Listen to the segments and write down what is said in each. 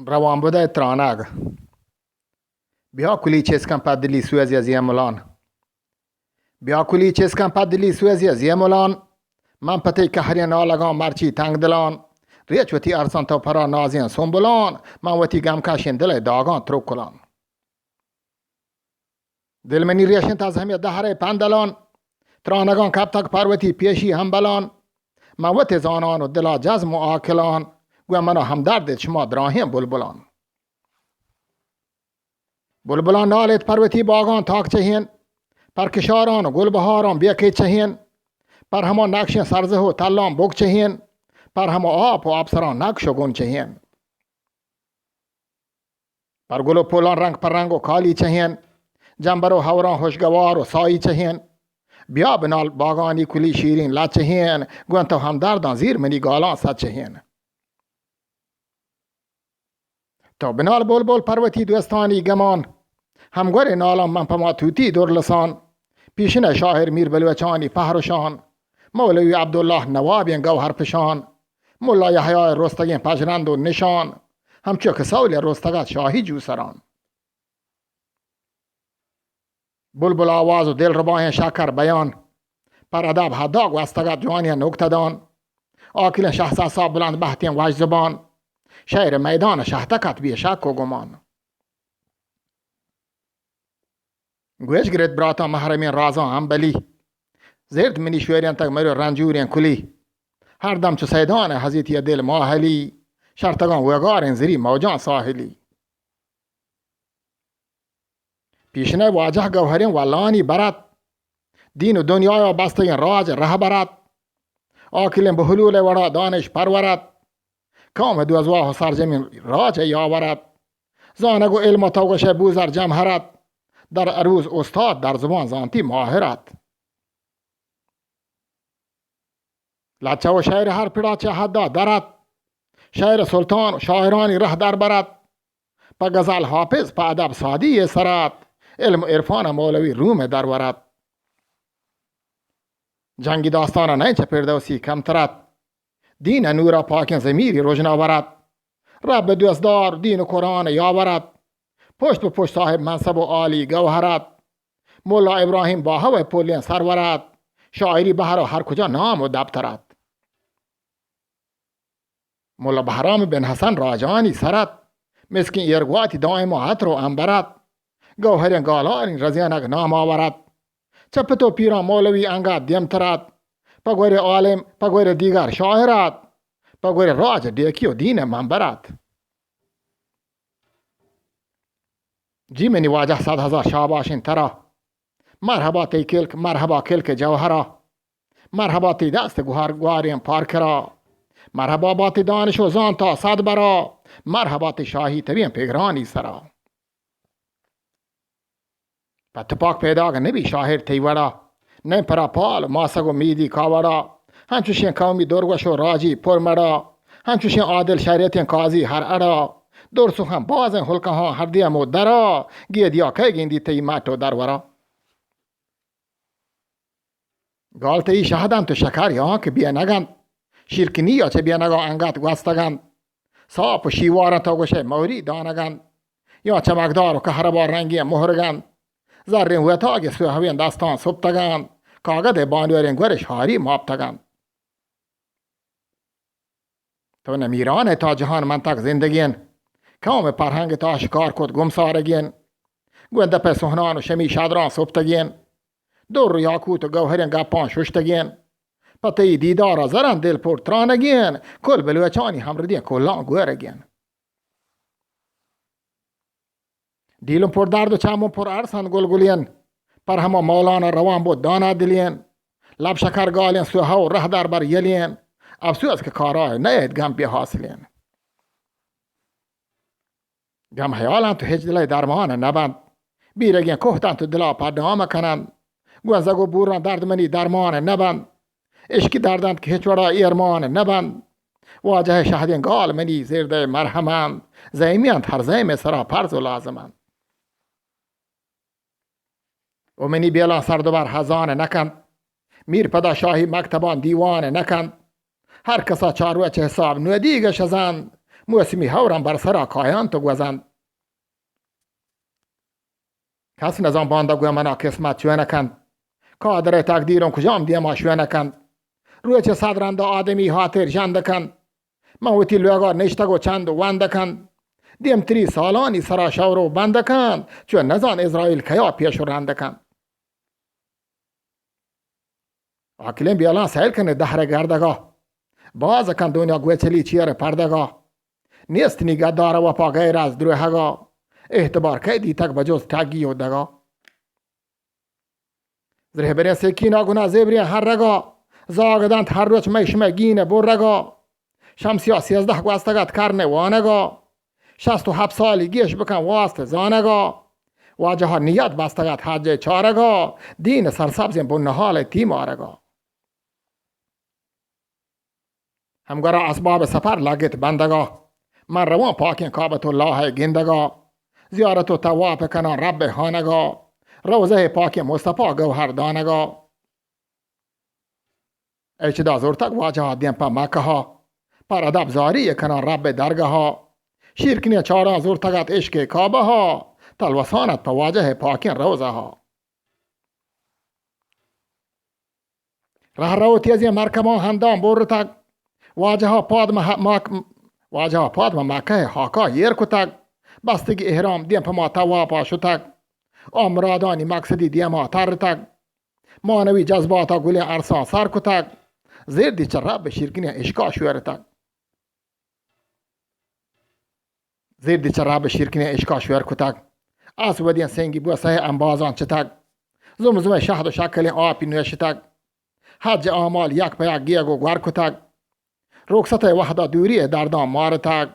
روان بوده ترانگ بیا کلی چسکن پدلی سوزی از مولان بیا کلی چسکن پدلی سوزی از مولان من پتی کهری نالگان مرچی تنگ دلان ریچ وتی ارسان تا پرا نازین سنبولان من وتی گم کشین دل داغان تروکلان دل منی ریشن تاز همی دهره پندلان ترانگان کب تک پروتی پیشی همبلان من وتی زانان و دلا جزم و آکلان گویا منو همدرد شما دراهیم بلبلان بلبلان نالت پروتی باغان تاک چهین پرکشاران و گلبهاران بیاکی چهین پر همان نقش سرزه و تلان بگ چهین پر همان آب و ابسران نقش و گون چهین پر گل و پولان رنگ پر رنگ و کالی چهین جنبر و هوران خوشگوار و سایی چهین بیا بنال باغانی کلی شیرین لا چهین گون تو همدردان زیر منی گالان صد چهین تو بنال بلبل پروتی دوستانی گمان همگور نالم من پما توتی دور لسان پیشن شاهر میر بلوچانی پهرشان مولوی عبدالله نوابین گوهر پشان ملا یحیی رستگین پجرند و نشان همچو کسول رستگت شاهی جوسران بلبل آواز و دل رباه شکر بیان پر ادب حداق و استگت جوانی نکتدان آکل شهساسا بلند بحتین واج زبان شعر میدان شهتکت بی شک و گمان گوش گرد براتا محرمین رازان همبلی زرد منی شویرین تک مرو رنجورین کلی هر دم چو سیدان حضیتی دل ماهلی شرطگان وگارین زری موجان ساحلی پیشنه واجه گوهرین والانی برد دین و دنیای بستگین راج ره برد آکلین به حلول وڑا دانش پرورد کام دوزواه و سرزمین راج یاورد زانگو علم و توگش بوزر جمهرد در عروض استاد در زبان زانتی ماهرت لچه و شعر هر پیڑاچه حدا درد شعر سلطان و شاعرانی ره در برد پا غزل حافظ پا ادب سادی سرد علم و عرفان مولوی روم در ورد جنگی داستان نه چه پردوسی کم ترد دین نورا پاکن زمیری روشن آورد رب دوستدار دین و قرآن یاورد پشت به پشت صاحب منصب و عالی گوهرت مولا ابراهیم با هوای پولین سرورت شاعری بهر و هر کجا نام و دبترت مولا بهرام بن حسن راجانی سرت مسکین ارگواتی دائم و عطر و انبرت گوهرین گالارین رزیانک نام آورد چپتو پیران مولوی انگا دیمترت پگویر عالم پگویر دیگر شاعرت پگویر راج دیکی و دین منبرت جی منی واجه 100,000 شاباشین ترا مرحبا تی کلک مرحبا کلک جوهرا مرحبا تی دست گوهر گواریم پارکرا مرحبا با تی دانش و زانتا صد برا مرحبا تی شاهی تبین پیگرانی سرا پتپاک پیدا نبی شاهر تی وڑا نه پرا پال ماسگو میدی کاوڑا هنچوشین قومی درگوش و راجی پرمڑا هنچوشین عادل شریعتین قاضی هر اڑا دور سخن بازن حلقه ها هر دیم و درا گیدیا که گیندی تی ماتو در ورا گالته ای شهدن تو شکر یا که بیا نگند شیرکنی یا چه بیا نگا انگت گوستگند ساپ و شیوارن تا گوشه موری دانگند یا چمکدار و کهربار رنگی مهرگند زرین و تاگ سوهوین دستان سبتگند کاغد بانیورین گورش هاری مابتگند تو نمیرانه تا جهان منطق زندگین کام پرهنگ تا شکار کد گمسارگین گونده پر سهنان و شمی شادران سبتگین دور و یاکوت و گوهرین گپان ششتگین پتی دیدارا زرن دل پر ترانگین کل بلوچانی همردین کلان گورگین دیلم پر درد و چمون پر ارسن گلگلین پر هما مولانا روان بود دانا دلین لب شکر گالین سوها و ره در بر یلین افسوس که کارای نیت گم بی حاصلین گم حیالن تو هج دلای درمان نبند بیرگین کوهتن تو دلا پردام کنند گوزگو بوران درد منی درمان نبند اشکی دردند که هیچ وڑا ایرمان نبند واجه شهدین گال منی زیرده مرحمند زیمیند هر زیم سرا پرز و لازمند و منی بیلان سردوبر هزان نکند میر پدا شاهی مکتبان دیوان نکند هر کسا چاروه چه حساب نودیگه شزند موسمی هورم بر سرا کایان تو گوزند کس نظام بانده گوی منا قسمت چوه نکند کادر تقدیرم کجام دیما شوه نکند روی چه صدرنده آدمی حاطر جند کند موتی لوگار نشتگو چند و وند کند دیم 3 سالانی سرا شورو بند کند چوه نزان اسرائیل کیا پیش رند کند عاقلین بیالان سیل کنه دهر گردگاه باز کن دنیا گوچلی چیر پردگاه نیست نیگه داره و پا غیر از دروهگاه اعتبار که دی تک بجوز تاگی و دگاه زره برین سکینا گنا زبرین هر رگا زاگدان هر روچ میشمه گینه بر رگا شمسیا 13 گوستگت کرنه وانگا 67 سالی گیش بکن واست زانگا واجه ها نیت بستگت حج چارگا دین سرسبزین بن حال تیمارگا همگرا اسباب سفر لگت بندگا من روان پاکین کابت الله گندگا زیارت و تواف کنان رب خانگا روزه پاک مصطفی گوهر دانگا ایچ دا زورتک واجه ها دیم پا مکه ها پر ادب زاری کنان رب درگه ها شیرکنی چارا زورتگت عشق کابه ها تلوسانت پا واجه پاکین روزه ها ره رو تیزی مرکبان هندام برتک واجه ها پادم مکه حاکا یر کتک بستگی احرام دیم پا ما تواپا شتک امرادانی مقصدی دیما ترتک مانوی جذباتا گلی ارسان سر کتک زیر دی چه رب شیرکنی اشکا شویرتک شویر کتک آس ودین سنگی بو سه انبازان چتک زمزم شهد و شکل آپی نوشتک حج آمال یک پا یک گیگو گوار کتک رکست وحدا دوری دردان مارتک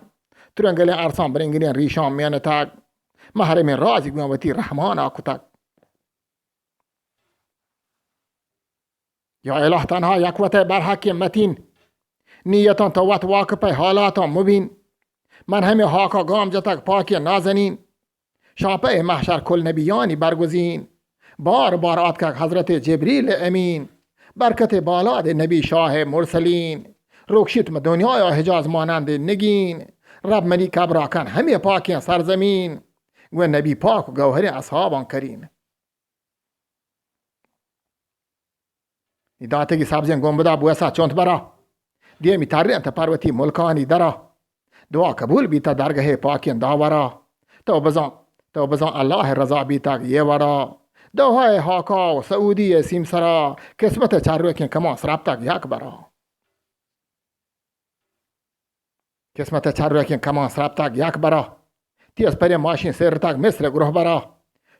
ترنگل ارسان برنگلی ریشان مینتک محرم رازی گوانوتی رحمان آکتک یا اله تنها یک وطه برحکی متین نیتان تا وط واقع حالاتان مبین من همه حاکا گام جتک پاکی نازنین شاپه محشر کل نبیانی برگزین بار بار آتکک حضرت جبریل امین برکت بالاد نبی شاه مرسلین روکشیت دنیا حجاز مانند نگین رب منی کبراکن همه پاکی سرزمین و نبی پاک و گوهر اصحابان کرین داتگی سبزین گنبدا بوسا چونت برا دیمی ترین تا پروتی ملکانی درا دعا قبول بیتا درگه پاکین داورا تو بزان الله رضا بیتا یه ورا دوهای حاکا و سعودی سیمسرا قسمت چروکین کمان سرابتک یک برا تیز پری ماشین سرتک مثل گروه برا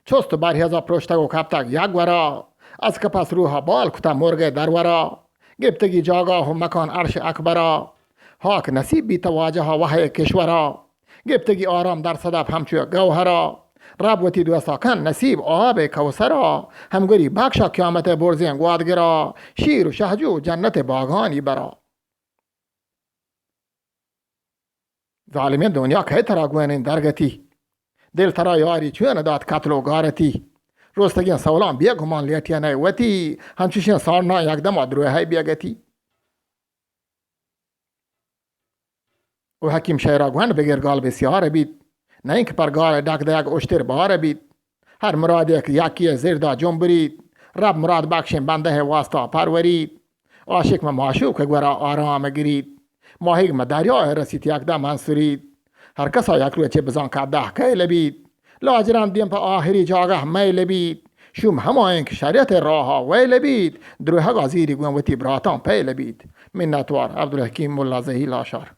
چست برهزا پروشتک و کپتک یک ورا از کپس روها بال کتا مرگ درورا گپتگی جاگاه و مکان عرش اکبرا حاک نصیب بی تواجه وحی کشورا گپتگی آرام در صدف همچو گوهرا ربوتی دوستاکن نصیب آب کوسرا همگری بخشا قیامت برزین گوادگرا شیر و شهجو جنت باغانی برا ظالمین دنیا که ترا گوینین درگتی دل ترا یاری چون داد قتل و غارتی روستگین سولان بیا گمان لیتی نیوتی همچوشین سارنا یک دم آدروه های بیاگتی او حکیم شیرا گوین بگیر گال بسیار بید نه اینکه پر گال دک دیگ اشتر بار بید هر مراد یک یکی زردا جنبرید رب مراد بخشین بنده واسطا پرورید عاشق معشوق گورا آرام گرید ماهی دریا رسید یک دم منصورید هر کسا یک روی چه بزان که ده که لبید لاجرم دیم پا آخری جاگه می لبید شوم هماین که شریعت راها وی لبید دروه غازیری گونوتی براتان پی لبید منتوار عبدالحکیم ملا زهی لاشار